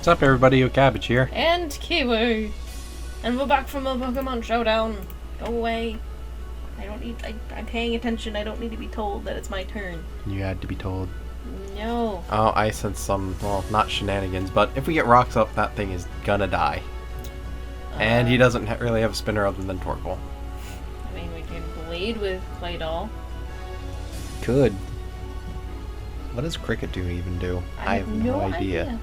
What's up, everybody? Cabbage here. And Kiwi. And we're back from the Pokemon Showdown. Go away. I'm paying attention. I don't need to be told that it's my turn. You had to be told. No. Oh, I sense some, well, not shenanigans, but if we get rocks up, that thing is gonna die. And he doesn't really have a spinner other than Torkoal. I mean, we can bleed with Claydol. Could. What does Cricket even do? I have no idea.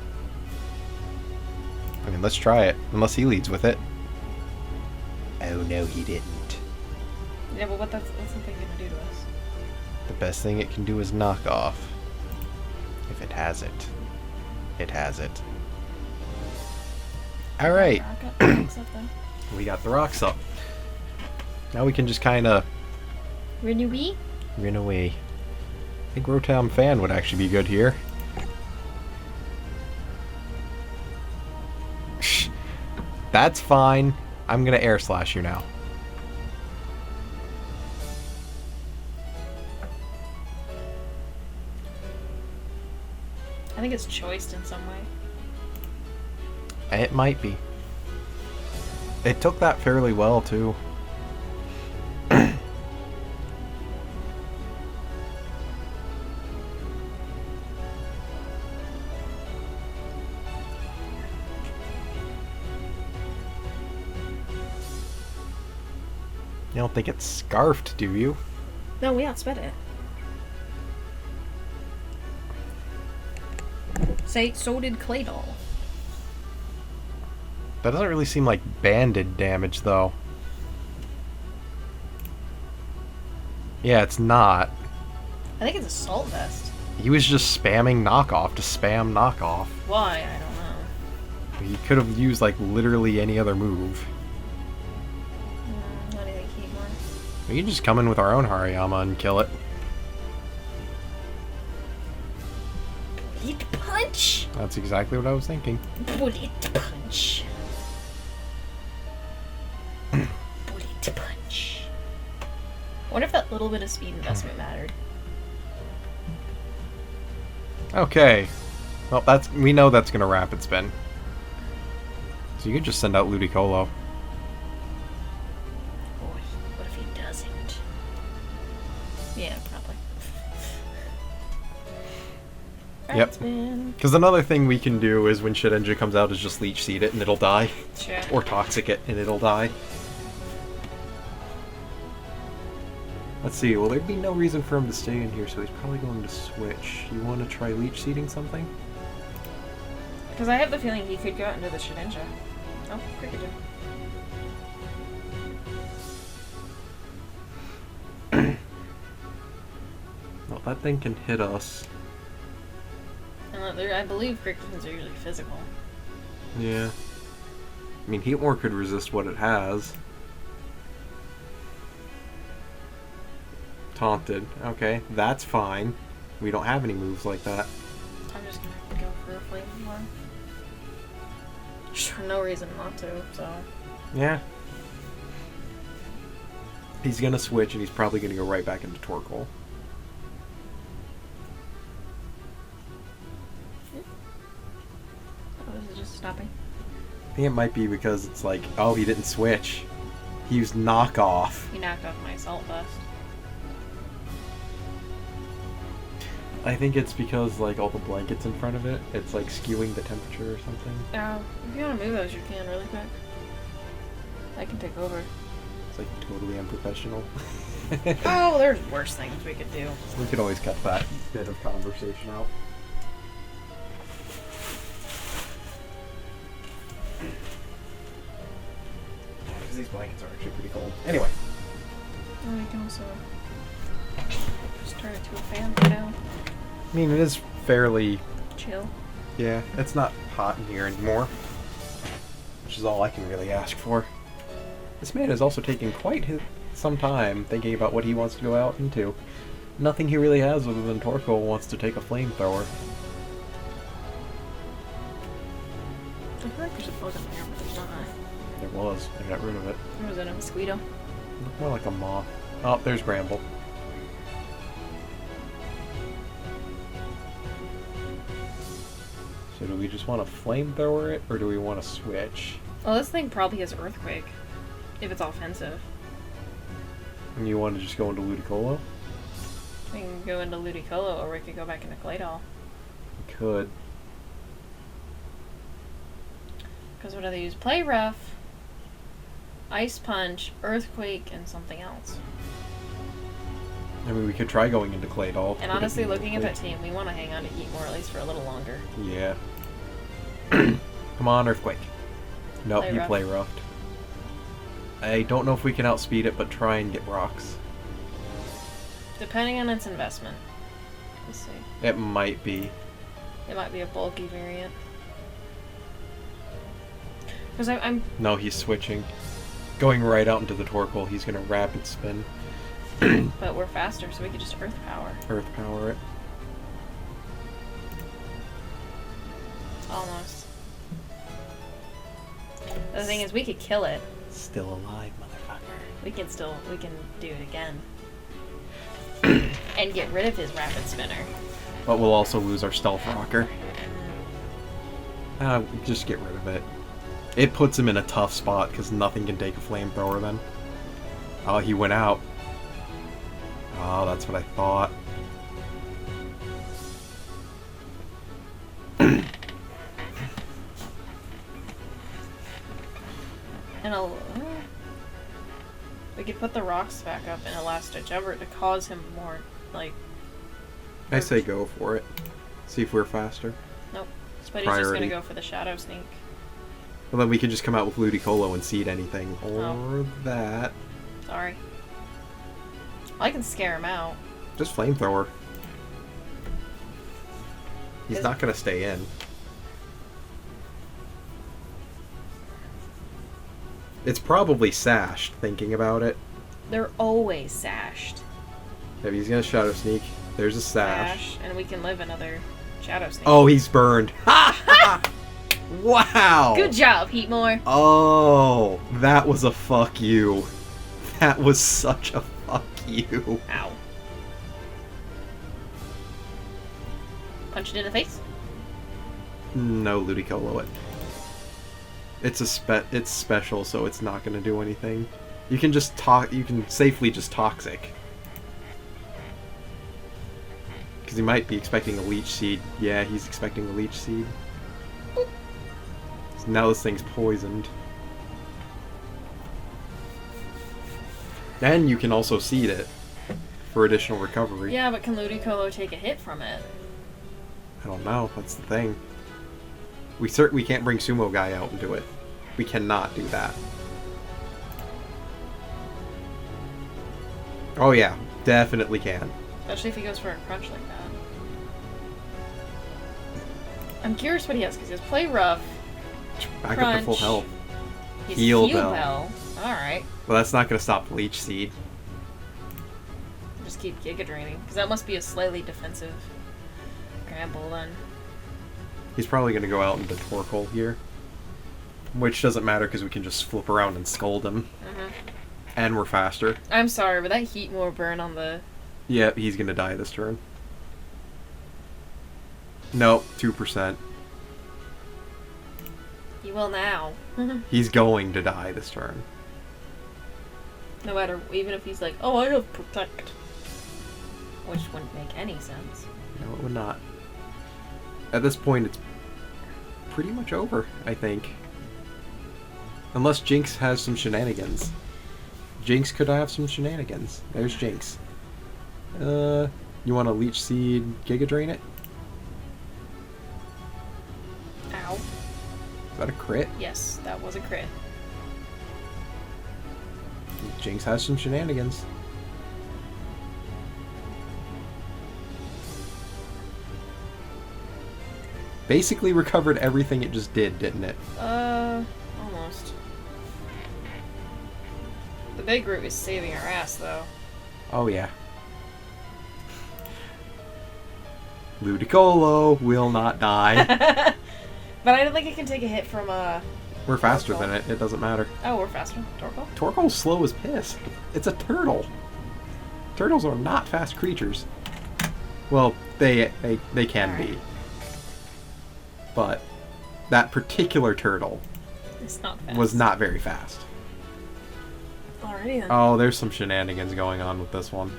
I mean, let's try it. Unless he leads with it. Oh, no, he didn't. Yeah, but what's the thing gonna do to us? The best thing it can do is knock off. If it has it. It has it. Alright. We got the rocks up. Now we can just kind of... Run away? Run away. I think Rotom Fan would actually be good here. That's fine. I'm going to Air Slash you now. I think it's choiced in some way. It might be. It took that fairly well, too. You don't think it's scarfed, do you? No, we outsped it. Say, so did Claydol. That doesn't really seem like banded damage, though. Yeah, it's not. I think it's Assault Vest. He was just spamming knockoff to spam knockoff. Why? I don't know. He could have used, like, literally any other move. What do you think he wants? We can just come in with our own Hariyama and kill it. Bullet Punch! That's exactly what I was thinking. Bullet Punch. Bullet Punch. I wonder if that little bit of speed investment mattered. Okay. Well, we know that's gonna rapid spin. So you could just send out Ludicolo. Boy, what if he doesn't? Yeah, probably. Yep. Because another thing we can do is when Shedinja comes out is just Leech Seed it and it'll die. Sure. Or Toxic it and it'll die. Let's see, well there'd be no reason for him to stay in here, so he's probably going to switch. You want to try Leech Seeding something? Because I have the feeling he could go out into the Shedinja. Oh, Cricket did. Well, that thing can hit us. I believe Cricketons are usually physical. Yeah. I mean, Heatmore could resist what it has. Taunted. Okay, that's fine. We don't have any moves like that. I'm just gonna go for a Flame one. Just for no reason not to, so... Yeah. He's gonna switch and he's probably gonna go right back into Torkoal. Oh, is it just stopping? I think it might be because it's like, oh, he didn't switch. He used knockoff. He knocked off my Assault Vest. I think it's because, like, all the blankets in front of it, it's, like, skewing the temperature or something. Oh, if you want to move those, you can really quick. I can take over. It's, like, totally unprofessional. Oh, there's worse things we could do. We could always cut that bit of conversation out. Because these blankets are actually pretty cold. Anyway. Oh, you can also just turn it to a fan for now. I mean, it is fairly... Chill. Yeah, it's not hot in here anymore. Which is all I can really ask for. This man is also taking quite some time thinking about what he wants to go out into. Nothing he really has other than Torkoal wants to take a flamethrower. I feel like there's a bug in there, but there's not. There was. I got rid of it. Or was it a mosquito? Looked more like a moth. Oh, there's Bramble. So do we we just want to flamethrower it, or do we want to switch? Well, this thing probably has Earthquake, if it's offensive. And you want to just go into Ludicolo? We can go into Ludicolo, or we could go back into Claydol. We could. Because what do they use? Play Rough, Ice Punch, Earthquake, and something else. I mean, we could try going into Claydol. And honestly, looking at that team, we want to hang on to Heatmore at least for a little longer. Yeah. Come on, Earthquake. Nope, Play you rough. play roughed. I don't know if we can outspeed it, but try and get rocks. Depending on its investment. Let's see. It might be. It might be a bulky variant. Because I'm... No, he's switching. Going right out into the Torkoal, he's going to rapid spin. But we're faster, so we could just Earth Power. Earth power it. Almost. The thing is, we could kill it. Still alive, motherfucker. We can do it again. And get rid of his Rapid Spinner. But we'll also lose our Stealth Rocker. Just get rid of it. It puts him in a tough spot, because nothing can take a flamethrower then. Oh, he went out. Oh, that's what I thought. And we could put the rocks back up in a last ditch effort to cause him more, like... I say go for it. See if we're faster. Nope. But he's just gonna go for the Shadow Sneak. Well, then we could just come out with Ludicolo and seed anything. Or that. Sorry. I can scare him out. Just Flamethrower. He's not gonna stay in. It's probably sashed, thinking about it. They're always sashed. If he's gonna Shadow Sneak, there's a sash. And we can live another Shadow Sneak. Oh, he's burned. Wow! Good job, Heatmore. Oh, that was a fuck you. That was such a fuck you. Ow. Punch it in the face? No, Ludicolo it. It's special, so it's not gonna do anything. You can just you can safely just Toxic. Because he might be expecting a Leech Seed. Yeah, he's expecting a Leech Seed. So now this thing's poisoned. And you can also seed it for additional recovery. Yeah, but can Ludicolo take a hit from it? I don't know. That's the thing. We can't bring Sumo Guy out and do it. We cannot do that. Oh yeah, definitely can. Especially if he goes for a crunch like that. I'm curious what he has, because he has Play Rough, Back crunch, up to full health. he's Heal Heal Bell. Bell. Alright. Well, that's not going to stop Leech Seed. Just keep Giga Draining, because that must be a slightly defensive Gramble then. He's probably going to go out into Torkoal here. Which doesn't matter because we can just flip around and scold him. And we're faster. I'm sorry, but that Heatmore burn on the... Yeah, he's going to die this turn. Nope, 2%. He will now. He's going to die this turn. No matter, even if he's like, oh, I have Protect. Which wouldn't make any sense. No, it would not. At this point, it's pretty much over, I think. Unless Jinx has some shenanigans. Jinx could have some shenanigans. There's Jinx. You want to Leech Seed Giga Drain it? Ow. Is that a crit? Yes, that was a crit. Jinx has some shenanigans. Basically recovered everything it just did, didn't it? Almost. The big root is saving our ass, though. Oh, yeah. Ludicolo will not die. But I don't think it can take a hit from, We're faster Torkoal. than it. It doesn't matter. Oh, we're faster. Torkoal? Torkoal's slow as piss. It's a turtle. Turtles are not fast creatures. Well, they can be. But that particular turtle It's not fast. was not very fast. Alrighty then. Oh, there's some shenanigans going on with this one.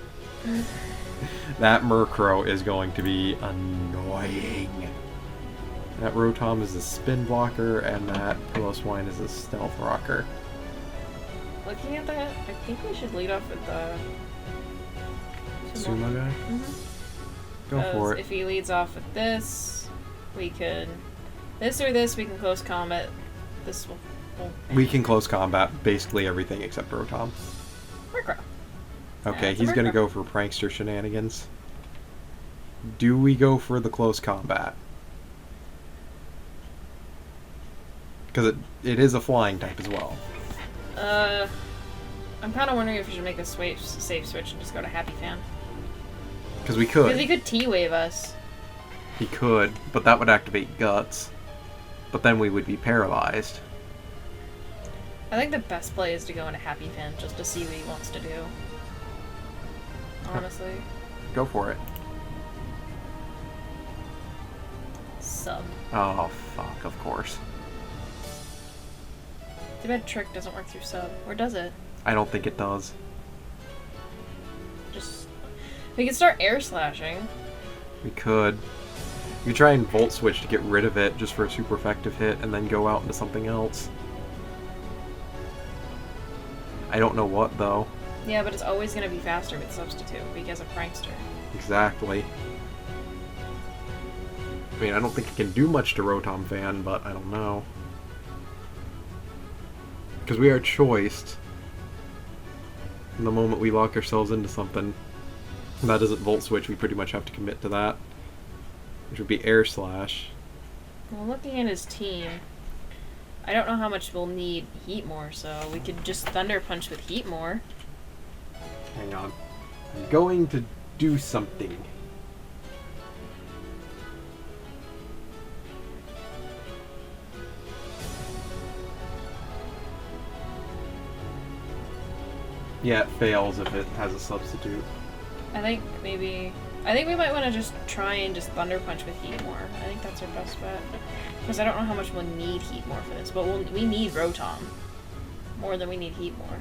That Murkrow is going to be annoying. That Rotom is a spin blocker, and that Piloswine is a stealth rocker. Looking at that, I think we should lead off with the Sumo guy? Go Because for it. if he leads off with this, we could... This or this, we can close combat. This will... We can close combat basically everything except Rotom. Murkrow. Okay, it's a he's gonna Murkrow. go for prankster shenanigans. Do we go for the close combat? Because it is a flying type as well. I'm kind of wondering if we should make a safe switch and just go to Happy Fan. Because we Because could. he could T-Wave us. He could, but that would activate Guts. But then we would be paralyzed. I think the best play is to go into Happy Fan just to see what he wants to do. Honestly. Go for it. Sub. Oh, fuck, of course. Too bad Trick doesn't work through sub. Or does it? I don't think it does. Just... We could start air slashing. We could. You try and Volt Switch to get rid of it just for a super effective hit and then go out into something else. I don't know what, though. Yeah, but it's always going to be faster with Substitute because of Prankster. Exactly. I mean, I don't think it can do much to Rotom Fan, but I don't know. Because we are choiced. And the moment we lock ourselves into something, and that isn't Volt Switch, we pretty much have to commit to that. Which would be Air Slash. Well, looking at his team, I don't know how much we'll need Heatmore, so we could just Thunder Punch with Heatmore. Hang on. I'm going to do something. Yeah, it fails if it has a substitute. I think we might want to just try and just Thunder Punch with Heatmore. I think that's our best bet. Because I don't know how much we'll need Heatmore for this, but we need Rotom. More than we need Heatmore.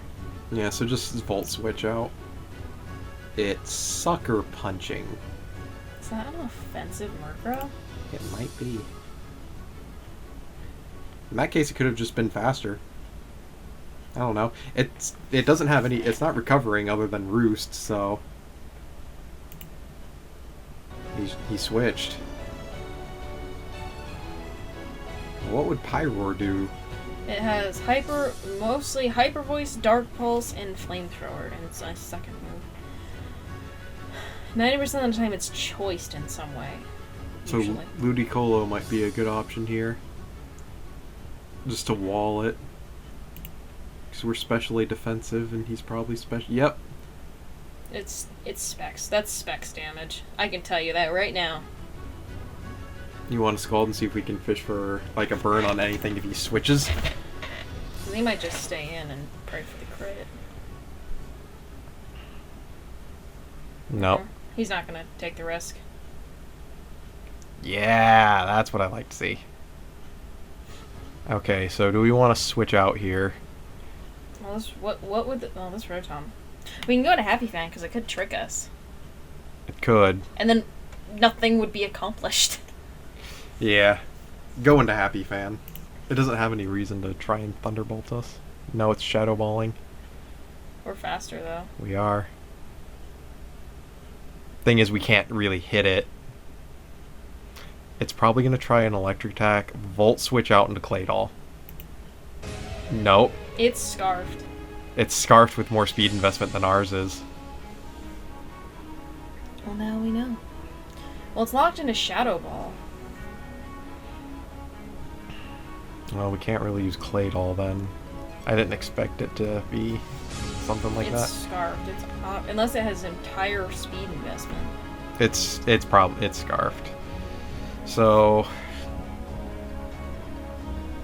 Yeah, so just Volt Switch out. It's Sucker Punching. Is that an offensive Murkrow? It might be. In that case, it could have just been faster. I don't know. It doesn't have any... It's not recovering other than Roost, so... He switched. What would Pyroar do? It has mostly Hyper Voice, Dark Pulse, and Flamethrower, and it's a second move. 90% of the time it's choiced in some way. So Usually. Ludicolo might be a good option here. Just to wall it. Because we're specially defensive and he's probably special. Yep. It's Specs. That's Specs damage. I can tell you that right now. You want to Scald and see if we can fish for like a burn on anything if he switches? They might just stay in and pray for the crit. Nope. He's not gonna take the risk. Yeah, that's what I like to see. Okay, so do we want to switch out here? Well, this Rotom. We can go to Happy Fan because it could trick us, It could. and then nothing would be accomplished. Yeah. Go into Happy Fan. It doesn't have any reason to try and Thunderbolt us. No, it's Shadow Balling. We're faster though. We are. Thing is, we can't really hit it. It's probably going to try an Electric Attack, Volt Switch out into Claydol. Nope. It's Scarfed. It's Scarfed with more speed investment than ours is. Well, now we know. Well, it's locked into Shadow Ball. Well, we can't really use Claydol then. I didn't expect it to be something like It's that. Scarfed. It's unless it has entire speed investment. It's Scarfed. So,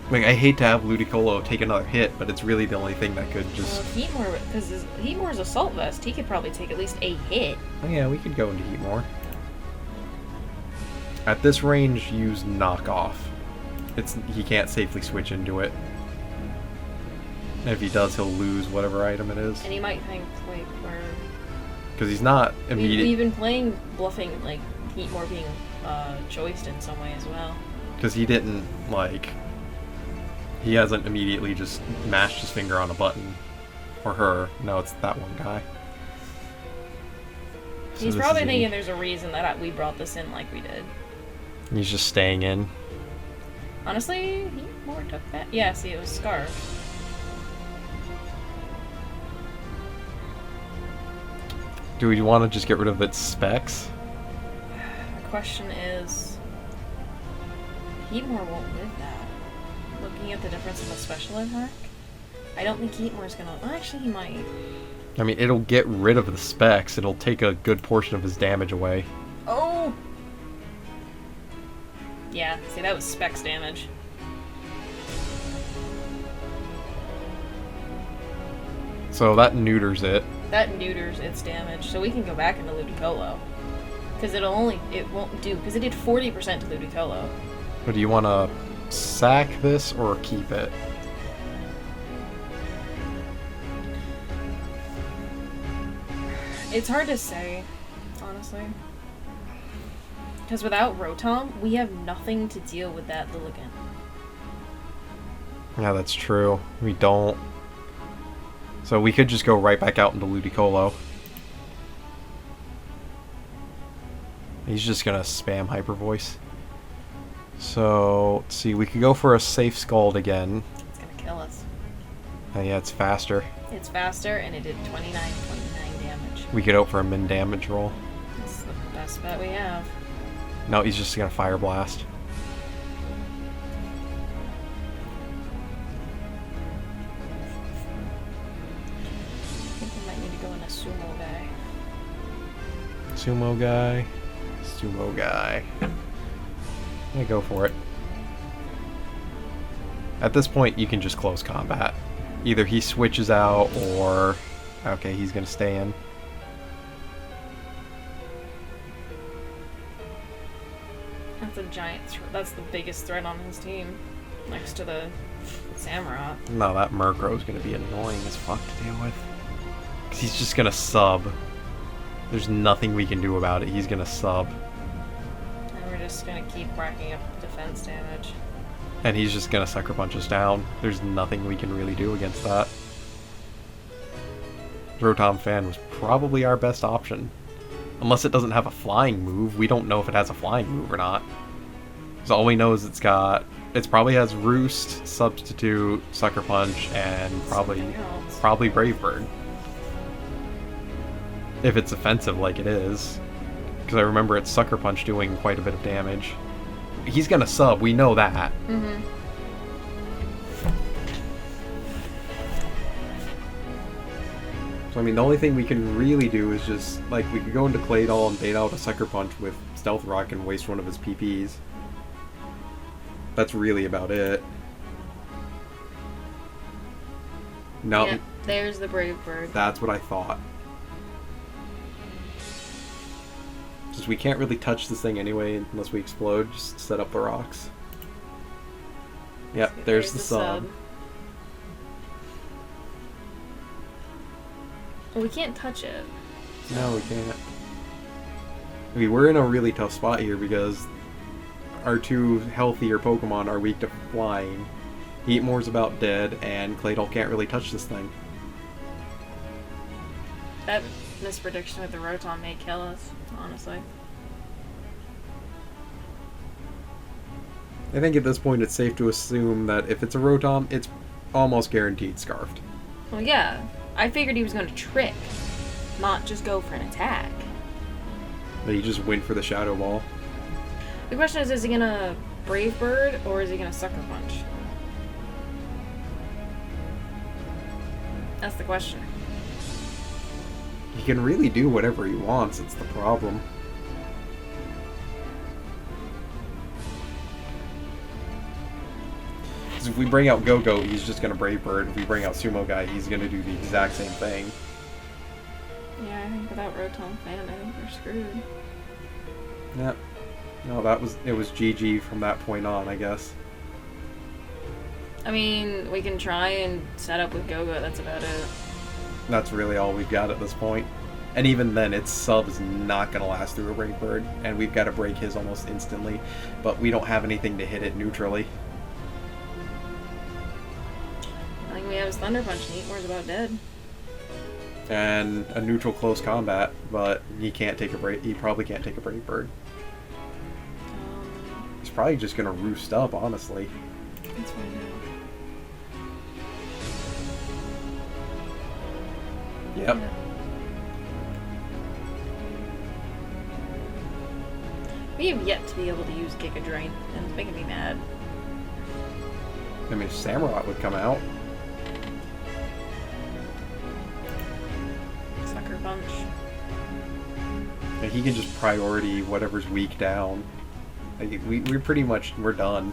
like, I hate to have Ludicolo take another hit, but it's really the only thing that could just... Well, Heatmore, because Heatmore's Assault Vest, he could probably take at least a hit. Oh yeah, we could go into Heatmore. At this range, use Knockoff. he can't safely switch into it. And if he does, he'll lose whatever item it is. And he might think, wait, because he's not immediate. We've been playing bluffing, like Heatmore being choiced in some way as well. Because he didn't he hasn't immediately just mashed his finger on a button, or her. No, it's that one guy. So He's probably thinking there's a reason that we brought this in like we did. He's just staying in. Honestly, Heatmore took that. Yeah, see, it was Scarf. Do we want to just get rid of its specs? The question is, Heatmore won't live that. Looking at the difference in the special attack, I don't think Heatmore's gonna. Well, actually, he might. I mean, it'll get rid of the specs. It'll take a good portion of his damage away. Oh! Yeah, see, that was specs damage. So that neuters it. That neuters its damage, so we can go back into Ludicolo. Because it won't do, because it did 40% to Ludicolo. But do you want to sack this or keep it? It's hard to say, honestly. Because without Rotom, we have nothing to deal with that Lilligant. Yeah, that's true. We don't. So we could just go right back out into Ludicolo. He's just gonna spam Hyper Voice. So, let's see, we could go for a safe Scald again. It's gonna kill us. Yeah, it's faster. It's faster, and it did 29 damage. We could hope for a min damage roll. That's the best bet we have. No, he's just gonna Fire Blast. I think we might need to go in a Sumo guy. Sumo guy. Sumo guy. Yeah, go for it. At this point, you can just close combat. Either he switches out or... Okay, he's gonna stay in. That's a giant that's the biggest threat on his team. Next to the Samurott. No, that Murkrow's gonna be annoying as fuck to deal with. Because he's just gonna sub. There's nothing we can do about it. He's gonna sub. And we're just gonna keep racking up defense damage. And he's just gonna Sucker Punch us down. There's nothing we can really do against that. Rotom Fan was probably our best option. Unless it doesn't have a flying move. We don't know if it has a flying move or not. So all we know is it probably has Roost, Substitute, Sucker Punch, and probably Brave Bird. If it's offensive like it is. Because I remember it's Sucker Punch doing quite a bit of damage. He's gonna sub, we know that. Mm-hmm. So I mean, the only thing we can really do is just, like, we could go into Claydol and bait out a Sucker Punch with Stealth Rock and waste one of his PPs. That's really about it. No, Yep, there's the Brave Bird. That's what I thought. Since we can't really touch this thing anyway unless we explode, just set up the rocks. Yep, there's the sub. Well, we can't touch it. No, we can't. I mean, we're in a really tough spot here because our two healthier Pokemon are weak to flying. Heatmore's about dead, and Claydol can't really touch this thing. That misprediction with the Rotom may kill us, honestly. I think at this point it's safe to assume that if it's a Rotom, it's almost guaranteed Scarfed. Well, yeah. I figured he was going to trick, not just go for an attack. But he just went for the Shadow Ball. The question is he going to Brave Bird, or is he going to Sucker Punch? That's the question. He can really do whatever he wants, it's the problem. Because if we bring out Go-Go, he's just going to Brave Bird. If we bring out Sumo Guy, he's going to do the exact same thing. Yeah, I think without Rotom Fan, I think we're screwed. Yep. No, it was GG from that point on, I guess. I mean, we can try and set up with Gogo, that's about it. That's really all we've got at this point. And even then, its sub is not going to last through a Break Bird, and we've got to break his almost instantly, but we don't have anything to hit it neutrally. I think we have his Thunder Punch, and Heatmore's about dead. And a neutral close combat, but he can't take a break. He probably can't take a Break Bird. He's probably just going to roost up, honestly. Let's find out. Yep. Yeah. We have yet to be able to use Giga Drain, and it's making me mad. I mean, if Samurott would come out. Sucker Punch. And he can just priority whatever's weak down. Like, we're pretty much, we're done.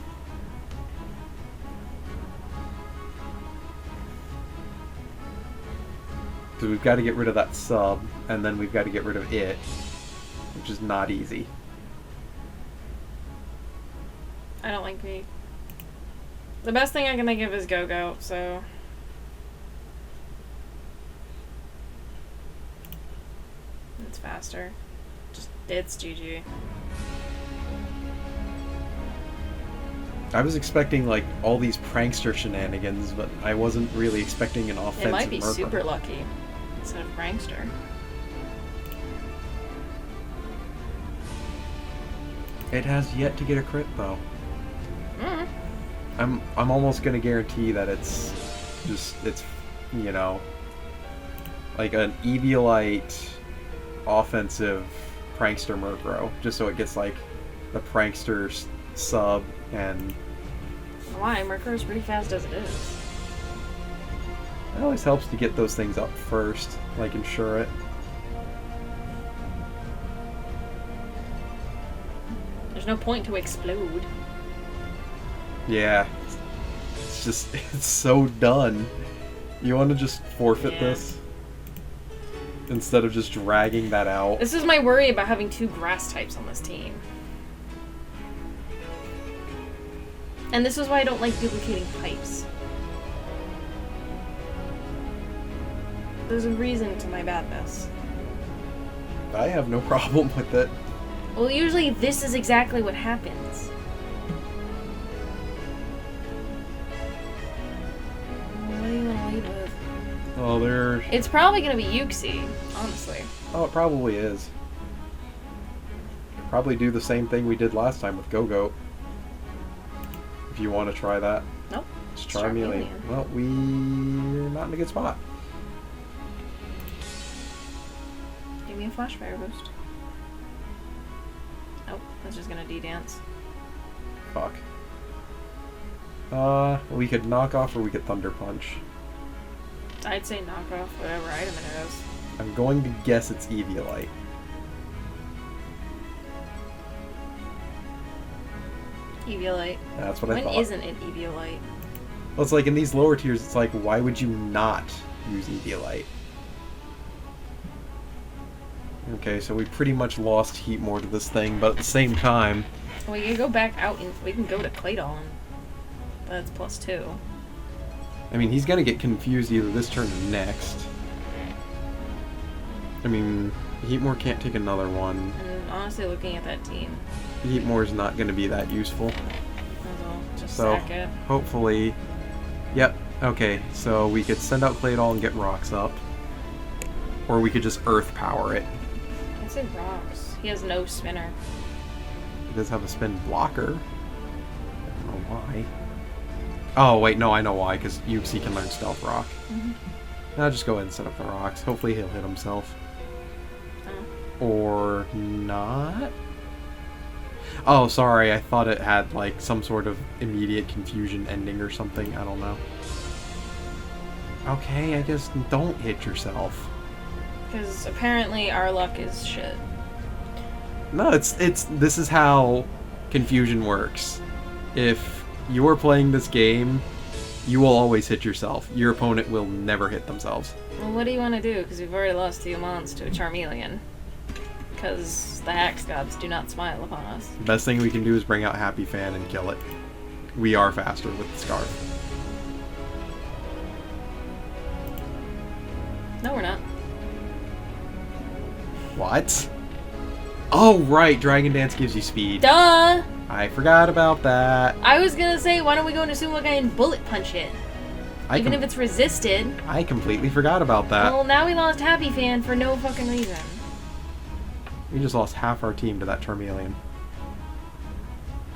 Because we've got to get rid of that sub, and then we've got to get rid of it, which is not easy. I don't like me. The best thing I can think of is Go-Go, so... It's faster. Just, it's GG. I was expecting, like, all these prankster shenanigans, but I wasn't really expecting an offensive It might be Merca. super lucky instead of prankster. It has yet to get a crit, though. Mm. I'm almost gonna guarantee that it's you know, like an Eviolite offensive prankster Murkrow, just so it gets like the prankster sub and. Why? Murkrow's pretty fast as it is. It always helps to get those things up first, like ensure it. There's no point to explode. Yeah. It's just, it's so done. You want to just forfeit Yeah. this? Instead of just dragging that out. This is my worry about having two grass types on this team. And this is why I don't like duplicating pipes. There's a reason to my badness. I have no problem with it. Well, usually this is exactly what happens. What do you want to lead with? Oh, there's... It's probably going to be Yuxi, honestly. Oh, it probably is. Probably do the same thing we did last time with Go-Go. If you want to try that. Nope. It's Charmeleon. Well, we're not in a good spot. Give me a Flash Fire Boost. Nope, that's just gonna D-Dance. Fuck. We could knock off or we could Thunder Punch. I'd say knock off whatever item it is. I'm going to guess it's Eviolite. Eviolite. That's what I When thought. isn't it Eviolite? Well, it's like in these lower tiers, it's like, why would you not use Eviolite? Okay, so we pretty much lost Heatmore to this thing, but at the same time... We can go back out and we can go to Claydol. That's +2. I mean, he's gonna get confused either this turn or next. I mean, Heatmore can't take another one. And honestly, looking at that team, Heatmore's not gonna be that useful. that's all. Just So, sack it. hopefully... Yep, okay, so we could send out Claydol and get rocks up. Or we could just Earth Power it. I said rocks. He has no spinner. He does have a spin blocker. I don't know why. Oh, wait, no, I know why, because Yuxi can learn Stealth Rock. I'll just go ahead and set up the rocks. Hopefully he'll hit himself. Or not? Oh, sorry, I thought it had, like, some sort of immediate confusion ending or something. I don't know. Okay, I guess don't hit yourself. Because apparently our luck is shit. No, this is how confusion works. If you're playing this game, you will always hit yourself. Your opponent will never hit themselves. Well, what do you want to do? Because we've already lost 2 Mons to a Charmeleon. Because the Axe Gods do not smile upon us. Best thing we can do is bring out Happy Fan and kill it. We are faster with the Scarf. No, we're not. What? Oh, right. Dragon Dance gives you speed. Duh! I forgot about that. I was gonna say, why don't we go into Sumo Guy and bullet punch it? Even if it's resisted. I completely forgot about that. Well, now we lost Happy Fan for no fucking reason. We just lost half our team to that Charmeleon.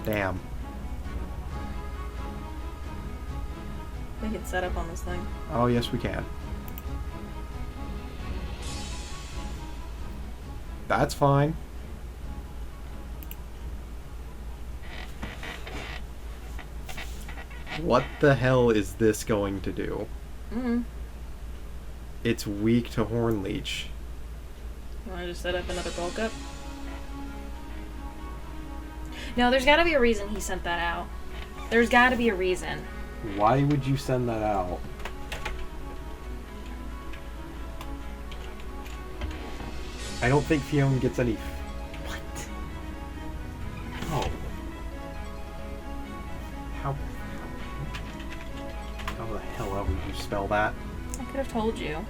Damn. We can set up on this thing. Oh, yes, we can. That's fine. What the hell is this going to do? It's weak to Horn Leech. You want to just set up another bulk up? No, there's got to be a reason he sent that out. There's got to be a reason. Why would you send that out? I don't think Fiona gets any... What? Oh. How the hell would you spell that? I could have told you.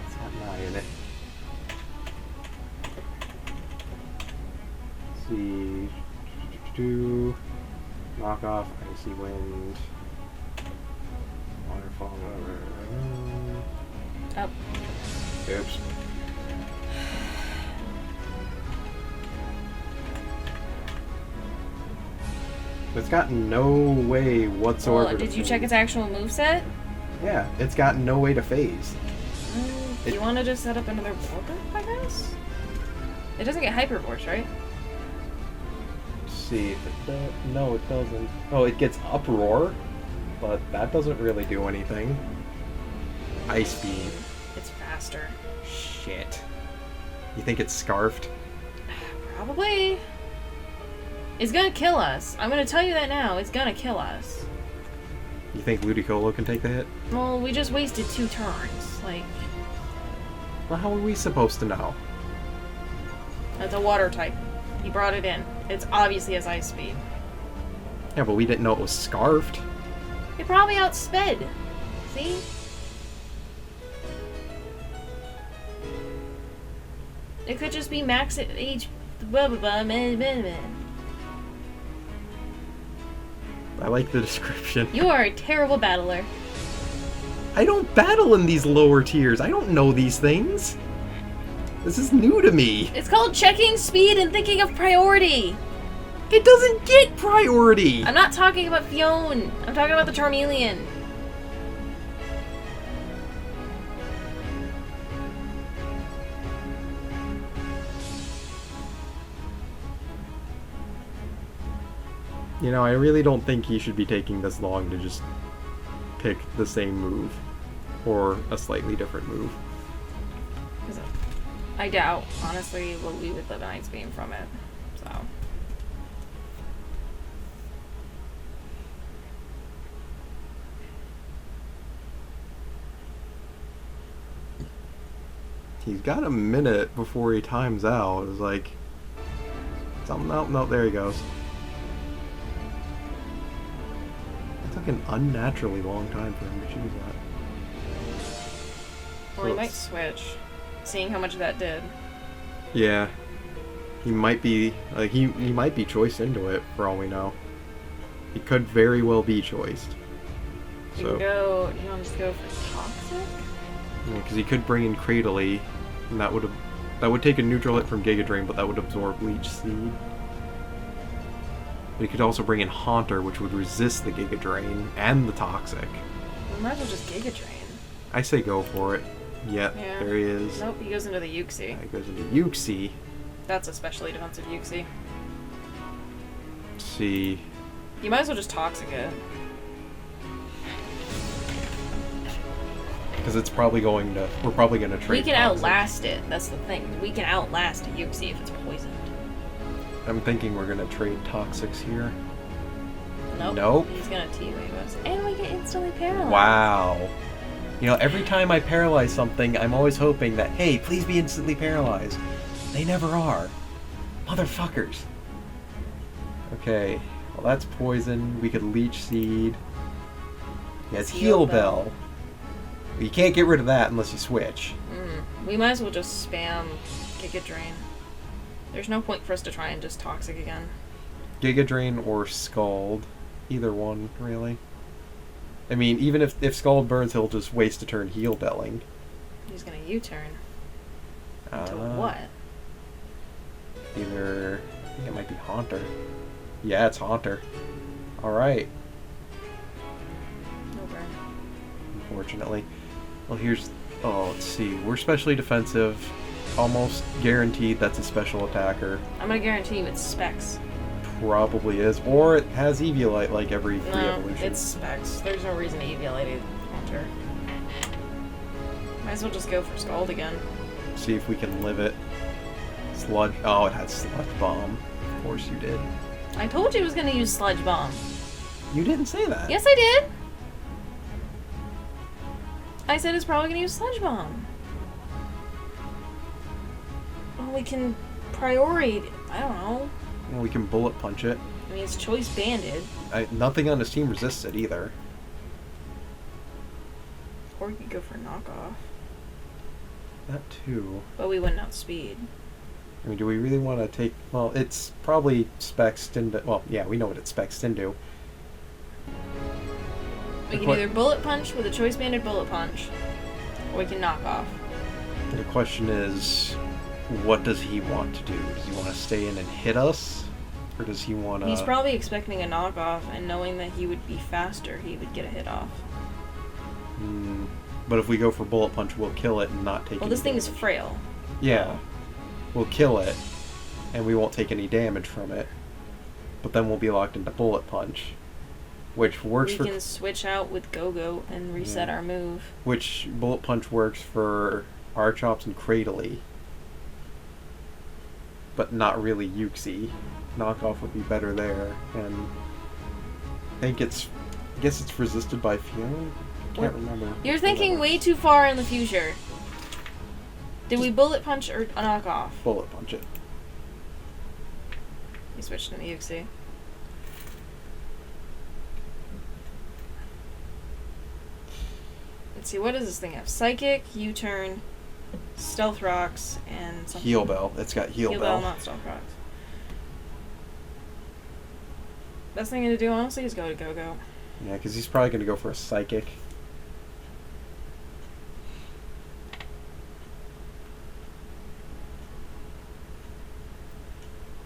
It's got an I in it. Let's see. Knock off, Icy Wind. Waterfall, whatever. Up. Oops. It's got no way whatsoever. Well, did you check its actual moveset? Yeah, it's got no way to phase. Do you want to just set up another bulk up, I guess? It doesn't get Hyper Force, right? Let's see. No, it doesn't. Oh, it gets Uproar, but that doesn't really do anything. Ice Beam. It's faster. Shit. You think it's Scarfed? Probably. It's gonna kill us. I'm gonna tell you that now. It's gonna kill us. You think Ludicolo can take the hit? Well, we just wasted 2 turns. Like, Well, how are we supposed to know? that's a water type. He brought it in. It's obviously has ice speed. Yeah, but we didn't know it was Scarfed. It probably outsped. See? It could just be max age. Blah, blah, blah, meh, meh, meh. I like the description. You are a terrible battler. I don't battle in these lower tiers. I don't know these things. This is new to me. It's called checking speed and thinking of priority. It doesn't get priority. I'm not talking about Fiona. I'm talking about the Charmeleon. You know, I really don't think he should be taking this long to just pick the same move. Or a slightly different move. I doubt, honestly, we would live an Ice Beam from it. So. He's got a minute before he times out. It's like... No, there he goes. It took an unnaturally long time for him to choose that. Well, he might switch, seeing how much that did. Yeah. He might be, like, he might be choiced into it, for all we know. He could very well be choiced. You So, can go, you want to just go for Toxic? because he could bring in Cradily, and that would take a neutral hit from Giga Drain, but that would absorb Leech Seed. But he could also bring in Haunter, which would resist the Giga Drain and the Toxic. We might as well just Giga Drain. I say go for it. Yeah, there he is. Nope, he goes into the Yuxi. Yeah, he goes into Yuxi. That's a specially defensive Yuxi. Let's see. You might as well just Toxic it. Because it's probably going to... We're probably going to trade We can Toxic. outlast it, that's the thing. We can outlast a Yuxi if it's poisoned. I'm thinking we're going to trade Toxics here. Nope. He's gonna T-Wave us. And we get instantly paralyzed. Wow. You know, every time I paralyze something, I'm always hoping that, hey, please be instantly paralyzed. They never are. Motherfuckers. Okay. Well, that's poison. We could Leech Seed. He has Heal Bell. You can't get rid of that unless you switch. We might as well just spam Giga Drain. There's no point for us to try and just Toxic again. Giga Drain or Scald. Either one, really. I mean, even if Scald burns, he'll just waste a turn heal belling. He's gonna U-turn. To what? Either... I think it might be Haunter. Yeah, it's Haunter. Alright. No burn. Unfortunately. Well, here's... Oh, let's see. We're specially defensive. Almost guaranteed that's a special attacker. I'm gonna guarantee you it's Specs. Probably is. Or it has Eviolite like every free No, evolution. it's Specs. There's no reason to Eviolite Haunter. Might as well just go for Scald again. See if we can live it. Sludge. Oh, it had Sludge Bomb. Of course you did. I told you it was gonna use Sludge Bomb. You didn't say that. Yes, I did! I said it's probably gonna use Sludge Bomb. Well, we can priority. I don't know. Well, we can Bullet Punch it. I mean, it's Choice Banded. Nothing on his team resists it either. Or we could go for Knockoff. That too. But we wouldn't outspeed. I mean, do we really want to take... Well, it's probably Specs Stindu. Well, yeah, we know what it's Specs Stindu. We can either Bullet Punch with a Choice Banded Bullet Punch, or we can Knock Off. The question is, what does he want to do? Does he want to stay in and hit us? Or does he want to... He's probably expecting a knockoff, and knowing that he would be faster, he would get a hit off. But if we go for Bullet Punch, we'll kill it and not take Well, any this thing is damage. frail. Yeah. We'll kill it, and we won't take any damage from it. But then we'll be locked into Bullet Punch, which works We can switch out with Go-Go and reset our move. Which Bullet Punch works for Archops and Cradily, but not really Yuxi. Knockoff would be better there, and I guess it's resisted by Fury? I can't remember. You're thinking way too far in the future. Did we Bullet Punch or Knock Off? Bullet Punch it. We switched into Yuxi. Let's see, what does this thing have? Psychic, U-turn, Stealth Rocks, and something. Heal Bell. It's got Heal Bell. Not Stealth Rocks. Best thing to do, honestly, is go to Go-Go. Yeah, because he's probably going to go for a Psychic.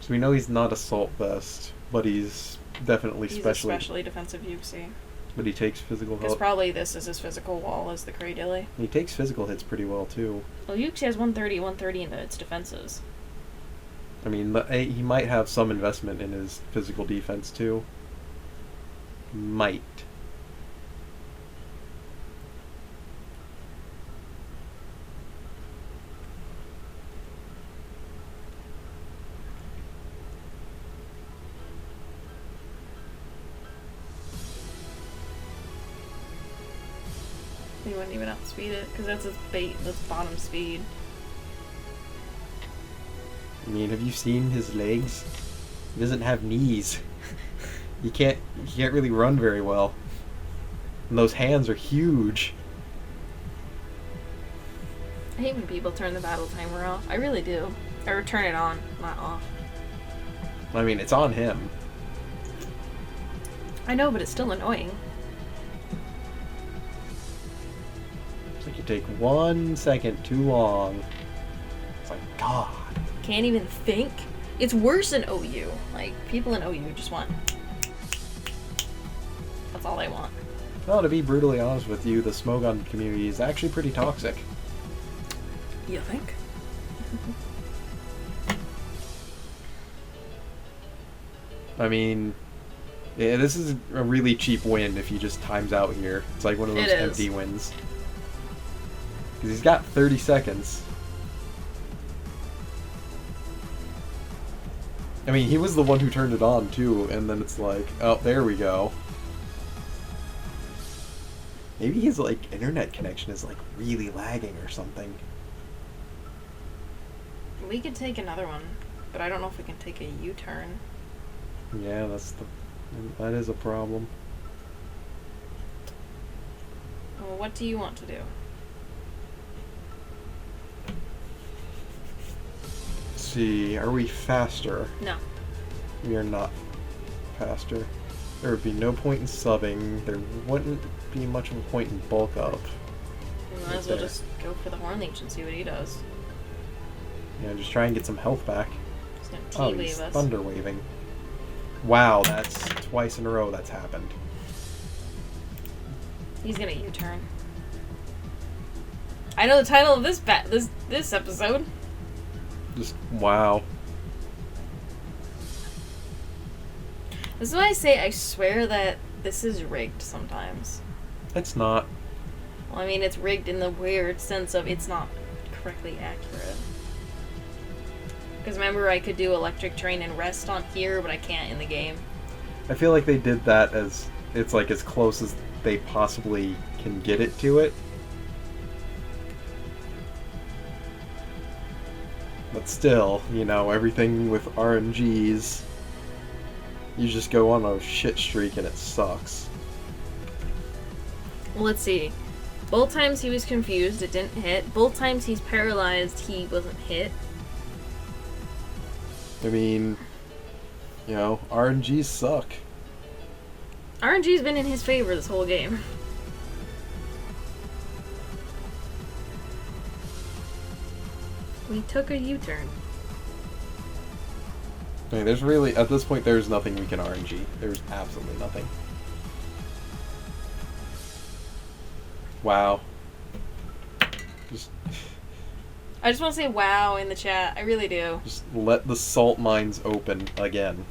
So we know he's not Assault Vest, but he's definitely He's specially defensive Yuxi. But he takes physical Because hit. probably this is his physical wall as the Cradily. He takes physical hits pretty well too. Well, Yuxi has 130 in its defenses. I mean, he might have some investment in his physical defense too. Might. He wouldn't even outspeed it, because that's its bottom speed. I mean, have you seen his legs? He doesn't have knees. He can't really run very well. And those hands are huge. I hate when people turn the battle timer off. I really do. Or turn it on, not off. I mean, it's on him. I know, but it's still annoying. It's like you take 1 second too long. It's like, God. Can't even think. It's worse in OU. Like, people in OU just want... That's all they want. Well, to be brutally honest with you, the Smogon community is actually pretty toxic. You think? I mean, yeah, this is a really cheap win if he just times out here. It's like one of those empty wins. Because he's got 30 seconds. I mean, he was the one who turned it on, too, and then it's like, oh, there we go. Maybe his, like, internet connection is, like, really lagging or something. We could take another one, but I don't know if we can take a U-turn. Yeah, that is a problem. Well, what do you want to do? see. Are we faster? No. We are not faster. There would be no point in subbing. There wouldn't be much of a point in bulk up. We might as well just go for the Horn Leech and see what he does. Yeah, just try and get some health back. He's gonna Oh, T-wave he's us. thunder waving. Wow, that's twice in a row that's happened. He's gonna U-turn. I know the title of this episode. Just wow. This is why I say I swear that this is rigged sometimes. It's not. Well, I mean, it's rigged in the weird sense of it's not correctly accurate. Because remember, I could do Electric Train and rest on here, but I can't in the game. I feel like they did that as it's like as close as they possibly can get it to it. But still, you know, everything with RNGs, you just go on a shit streak and it sucks. Well, let's see. Both times he was confused, it didn't hit. Both times he's paralyzed, he wasn't hit. I mean, you know, RNGs suck. RNG's been in his favor this whole game. We took a U-turn. I mean, there's really, at this point, there's nothing we can RNG. There's absolutely nothing. Wow. I just want to say wow in the chat. I really do. Just let the salt mines open again.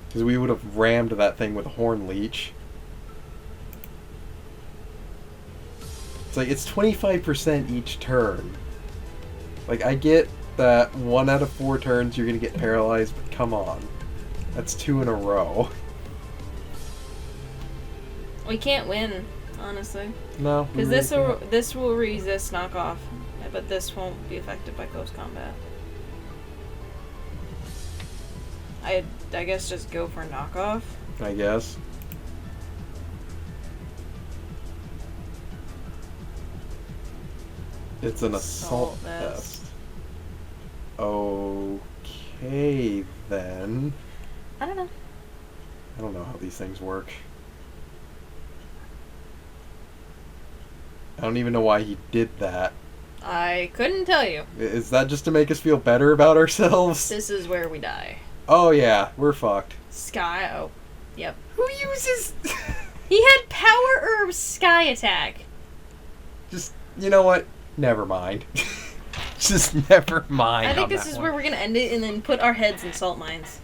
Because we would have rammed that thing with a Horn Leech. It's like, it's 25% each turn. Like, I get that 1 out of 4 turns you're going to get paralyzed, but come on. That's 2 in a row. We can't win, honestly. No. Because this will resist knockoff, but this won't be affected by close combat. I guess just go for knockoff. I guess. It's an assault vest. Okay, then. I don't know. I don't know how these things work. I don't even know why he did that. I couldn't tell you. Is that just to make us feel better about ourselves? This is where we die. Oh yeah, we're fucked. Sky. Oh, yep. Who uses... He had Power Herb Sky Attack. Just, you know what? Never mind. Just never mind. I think this is where we're gonna end it and then put our heads in salt mines.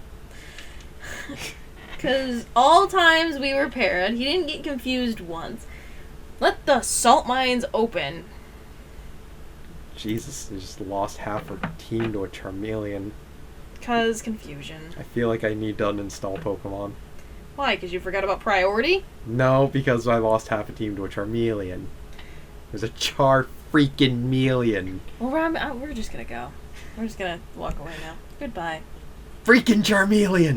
Because all times we were parried, he didn't get confused once. Let the salt mines open. Jesus, they just lost half our team to a Charmeleon. Cause confusion. I feel like I need to uninstall Pokemon. Why? Because you forgot about priority? No, because I lost half a team to a Charmeleon. There's a Char-freaking-melion. Well, we're just gonna go. We're just gonna walk away now. Goodbye. Freaking Charmeleon!